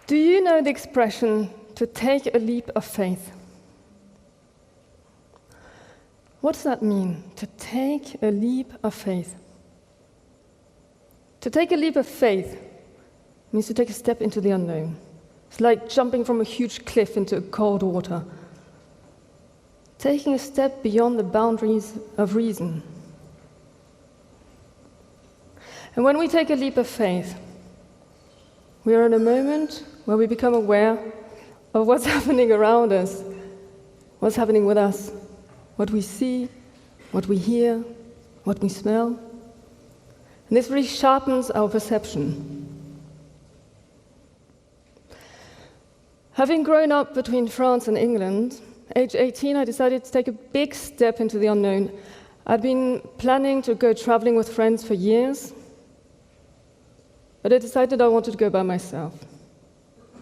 Do you know the expression, to take a leap of faith? What does that mean, to take a leap of faith? To take a leap of faith means to take a step into the unknown. It's like jumping from a huge cliff into cold water. Taking a step beyond the boundaries of reason. And when we take a leap of faith, we are in a moment where we become aware of what's happening around us, what's happening with us, what we see, what we hear, what we smell. And this really sharpens our perception. Having grown up between France and England, age 18, I decided to take a big step into the unknown. I'd been planning to go traveling with friends for years, but I decided I wanted to go by myself.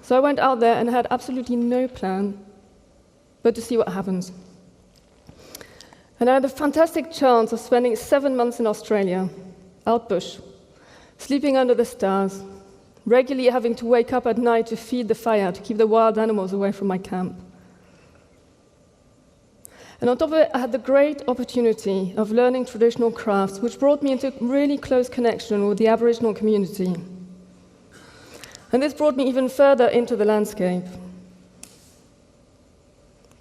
So I went out there and had absolutely no plan but to see what happens. And I had the fantastic chance of spending 7 months in Australia, out bush, sleeping under the stars, regularly having to wake up at night to feed the fire, to keep the wild animals away from my camp. And on top of it, I had the great opportunity of learning traditional crafts, which brought me into really close connection with the Aboriginal community. And this brought me even further into the landscape.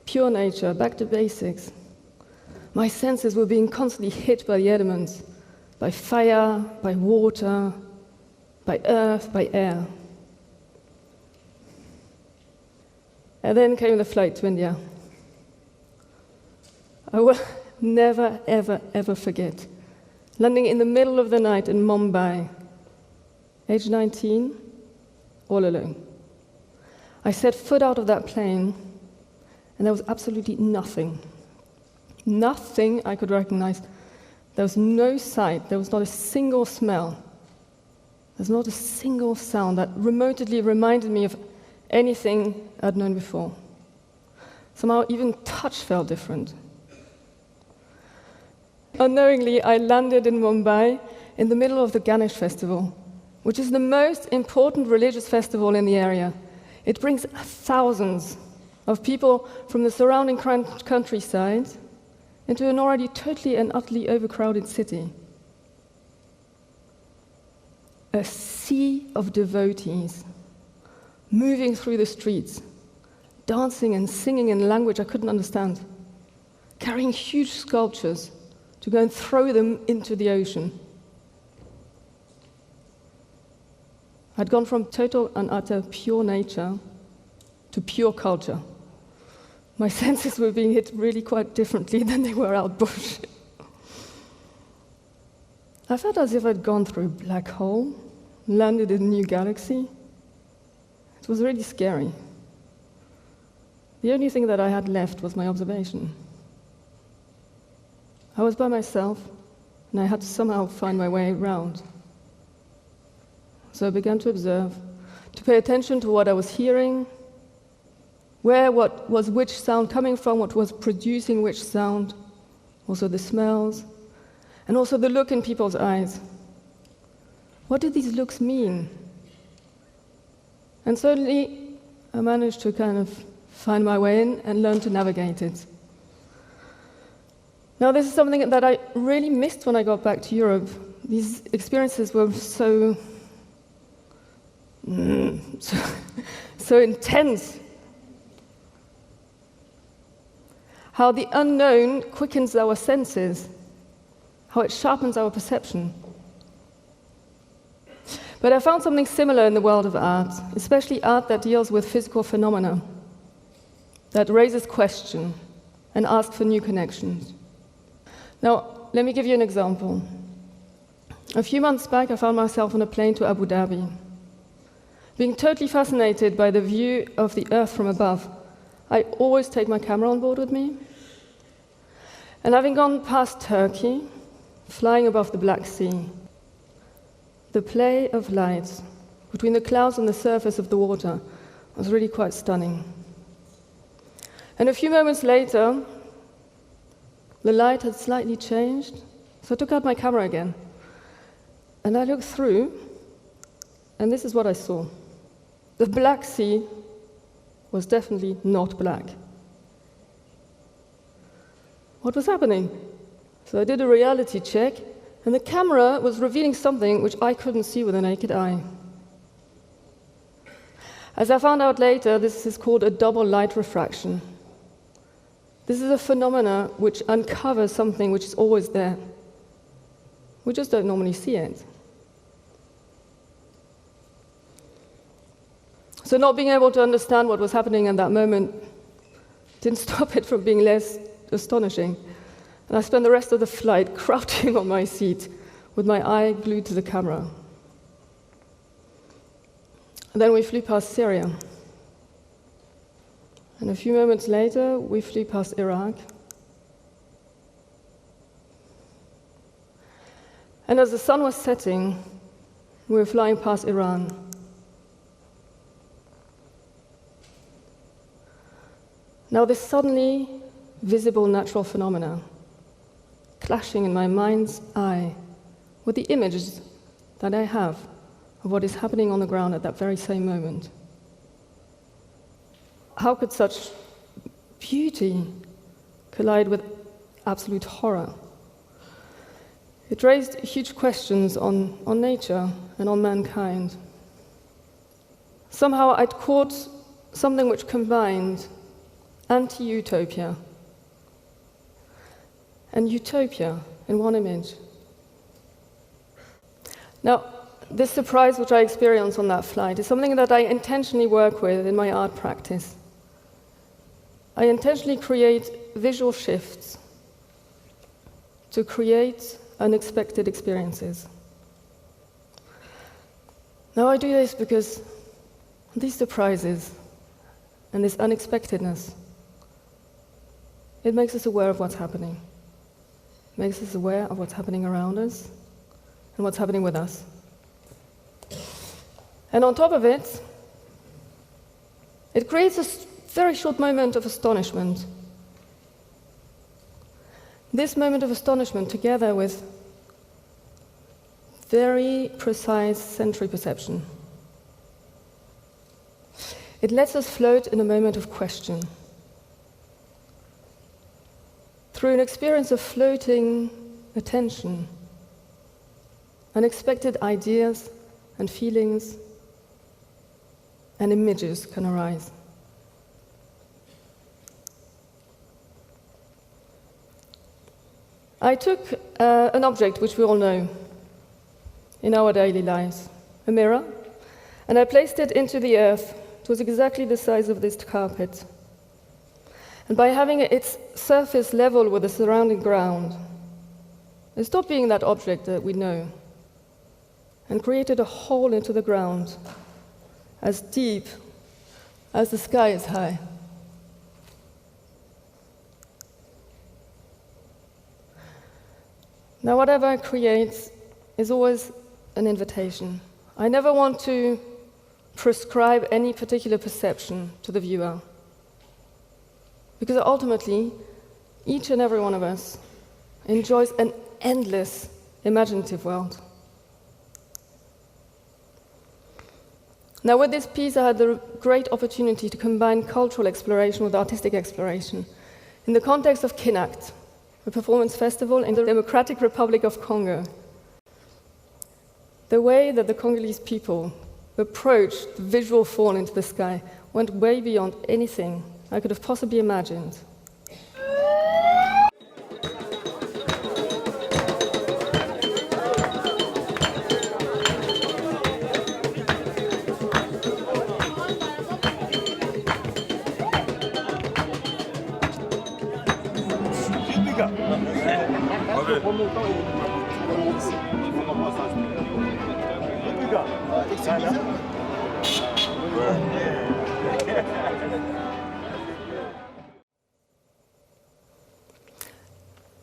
Pure nature, back to basics. My senses were being constantly hit by the elements, by fire, by water, by earth, by air. And then came the flight to India. I will never, ever, ever forget landing in the middle of the night in Mumbai, age 19, all alone. I set foot out of that plane, and there was absolutely nothing. Nothing I could recognize. There was no sight. There was not a single smell. There's not a single sound that remotely reminded me of anything I'd known before. Somehow even touch felt different. Unknowingly, I landed in Mumbai in the middle of the Ganesh festival, which is the most important religious festival in the area. It brings thousands of people from the surrounding countryside into an already totally and utterly overcrowded city. A sea of devotees moving through the streets, dancing and singing in a language I couldn't understand, carrying huge sculptures to go and throw them into the ocean. I'd gone from total and utter pure nature to pure culture. My senses were being hit really quite differently than they were out bush. I felt as if I'd gone through a black hole, landed in a new galaxy. It was really scary. The only thing that I had left was my observation. I was by myself, and I had to somehow find my way around. So I began to observe, to pay attention to what I was hearing, what was which sound coming from, what was producing which sound, also the smells, and also the look in people's eyes. What did these looks mean? And suddenly, I managed to kind of find my way in and learn to navigate it. Now, this is something that I really missed when I got back to Europe. These experiences were so intense. How the unknown quickens our senses, how it sharpens our perception. But I found something similar in the world of art, especially art that deals with physical phenomena, that raises question and asks for new connections. Now, let me give you an example. A few months back, I found myself on a plane to Abu Dhabi. Being totally fascinated by the view of the Earth from above, I always take my camera on board with me. And having gone past Turkey, flying above the Black Sea, the play of lights between the clouds and the surface of the water was really quite stunning. And a few moments later, the light had slightly changed, so I took out my camera again. And I looked through, and this is what I saw. The Black Sea was definitely not black. What was happening? So I did a reality check, and the camera was revealing something which I couldn't see with the naked eye. As I found out later, this is called a double light refraction. This is a phenomena which uncovers something which is always there. We just don't normally see it. So not being able to understand what was happening in that moment didn't stop it from being less astonishing. And I spent the rest of the flight crouching on my seat with my eye glued to the camera. And then we flew past Syria. And a few moments later, we flew past Iraq. And as the sun was setting, we were flying past Iran. Now this suddenly visible natural phenomena, clashing in my mind's eye with the images that I have of what is happening on the ground at that very same moment. How could such beauty collide with absolute horror? It raised huge questions on nature and on mankind. Somehow I'd caught something which combined anti-utopia and utopia in one image. Now, this surprise which I experienced on that flight is something that I intentionally work with in my art practice. I intentionally create visual shifts to create unexpected experiences. Now I do this because these surprises and this unexpectedness, it makes us aware of what's happening. It makes us aware of what's happening around us and what's happening with us. And on top of it, it creates a very short moment of astonishment. This moment of astonishment, together with very precise sensory perception, it lets us float in a moment of question. Through an experience of floating attention, unexpected ideas and feelings and images can arise. I took an object which we all know in our daily lives, a mirror, and I placed it into the earth. It was exactly the size of this carpet. And by having its surface level with the surrounding ground, it stopped being that object that we know and created a hole into the ground as deep as the sky is high. Now, whatever I create is always an invitation. I never want to prescribe any particular perception to the viewer, because ultimately, each and every one of us enjoys an endless imaginative world. Now, with this piece, I had the great opportunity to combine cultural exploration with artistic exploration in the context of Kinact, a performance festival in the Democratic Republic of Congo. The way that the Congolese people approached the visual fall into the sky went way beyond anything I could have possibly imagined.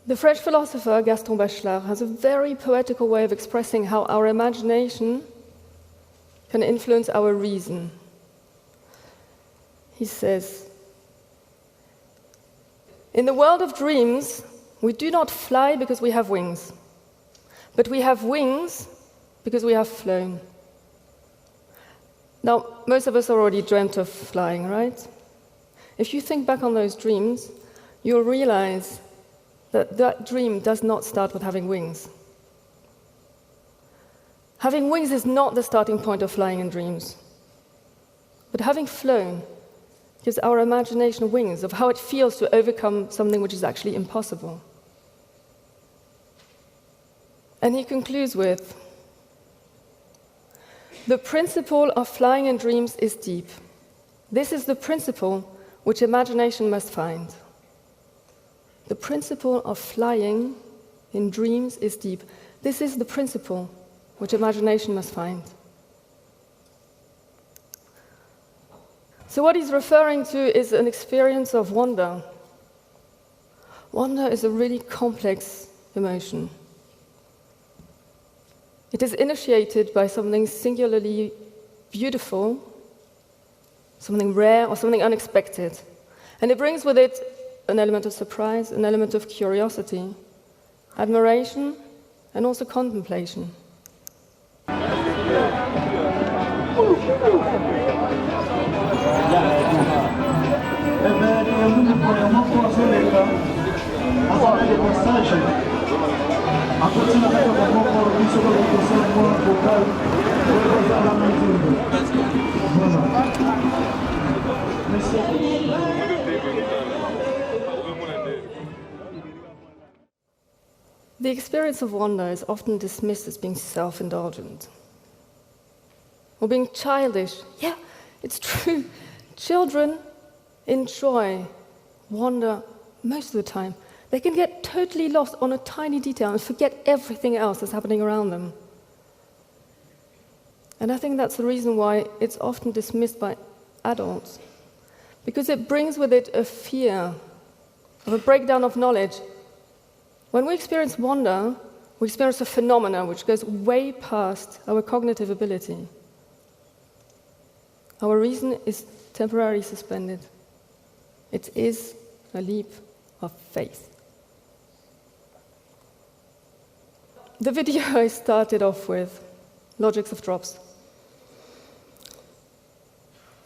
The French philosopher Gaston Bachelard has a very poetical way of expressing how our imagination can influence our reason. He says, "In the world of dreams, we do not fly because we have wings, but we have wings because we have flown. Now, most of us already dreamt of flying, right? If you think back on those dreams, you'll realize that that dream does not start with having wings. Having wings is not the starting point of flying in dreams. But having flown gives our imagination wings of how it feels to overcome something which is actually impossible. And he concludes with, the principle of flying in dreams is deep. This is the principle which imagination must find. The principle of flying in dreams is deep. This is the principle which imagination must find. So what he's referring to is an experience of wonder. Wonder is a really complex emotion. It is initiated by something singularly beautiful, something rare or something unexpected. And it brings with it an element of surprise, an element of curiosity, admiration, and also contemplation. The experience of wonder is often dismissed as being self-indulgent or being childish. Yeah, it's true. Children enjoy wonder most of the time. They can get totally lost on a tiny detail and forget everything else that's happening around them. And I think that's the reason why it's often dismissed by adults, because it brings with it a fear of a breakdown of knowledge. When we experience wonder, we experience a phenomena which goes way past our cognitive ability. Our reason is temporarily suspended. It is a leap of faith. The video I started off with, Logics of Drops.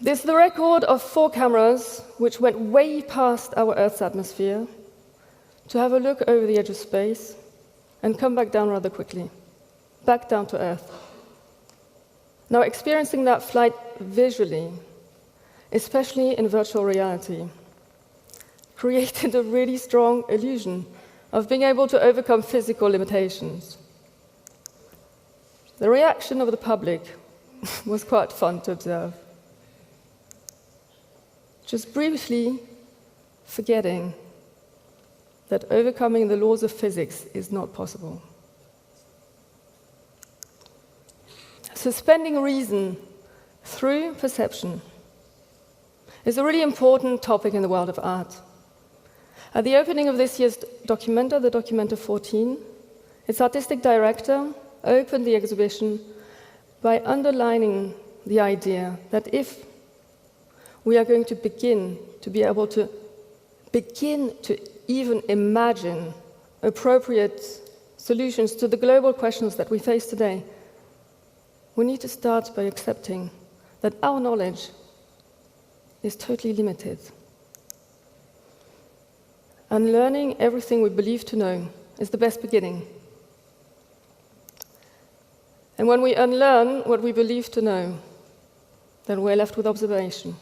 This is the record of 4 cameras which went way past our Earth's atmosphere to have a look over the edge of space and come back down rather quickly, back down to Earth. Now, experiencing that flight visually, especially in virtual reality, created a really strong illusion of being able to overcome physical limitations. The reaction of the public was quite fun to observe. Just briefly forgetting that overcoming the laws of physics is not possible. Suspending reason through perception is a really important topic in the world of art. At the opening of this year's Documenta, the Documenta 14, its artistic director opened the exhibition by underlining the idea that if we are going to begin to be able to even imagine appropriate solutions to the global questions that we face today, we need to start by accepting that our knowledge is totally limited. Unlearning everything we believe to know is the best beginning. And when we unlearn what we believe to know, then we're left with observation,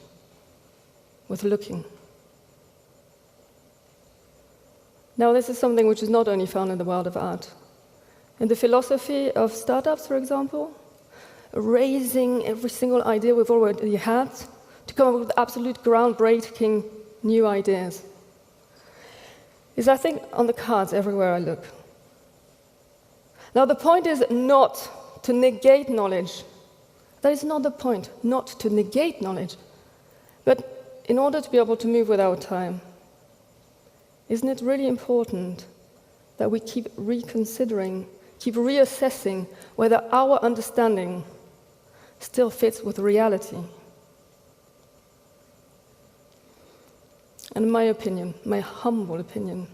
with looking. Now, this is something which is not only found in the world of art. In the philosophy of startups, for example, raising every single idea we've already had to come up with absolute groundbreaking new ideas is, I think, on the cards everywhere I look. Now, the point is not to negate knowledge. That is not the point, not to negate knowledge. But in order to be able to move with our time, isn't it really important that we keep reconsidering, keep reassessing whether our understanding still fits with reality? And in my opinion, my humble opinion,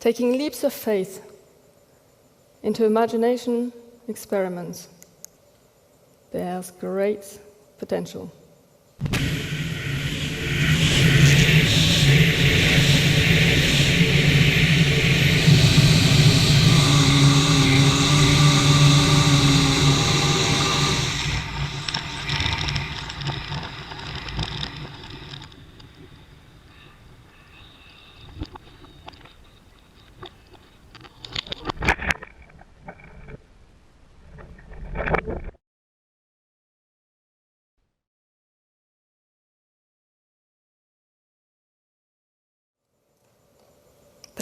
taking leaps of faith into imagination experiments There's great potential.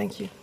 Thank you.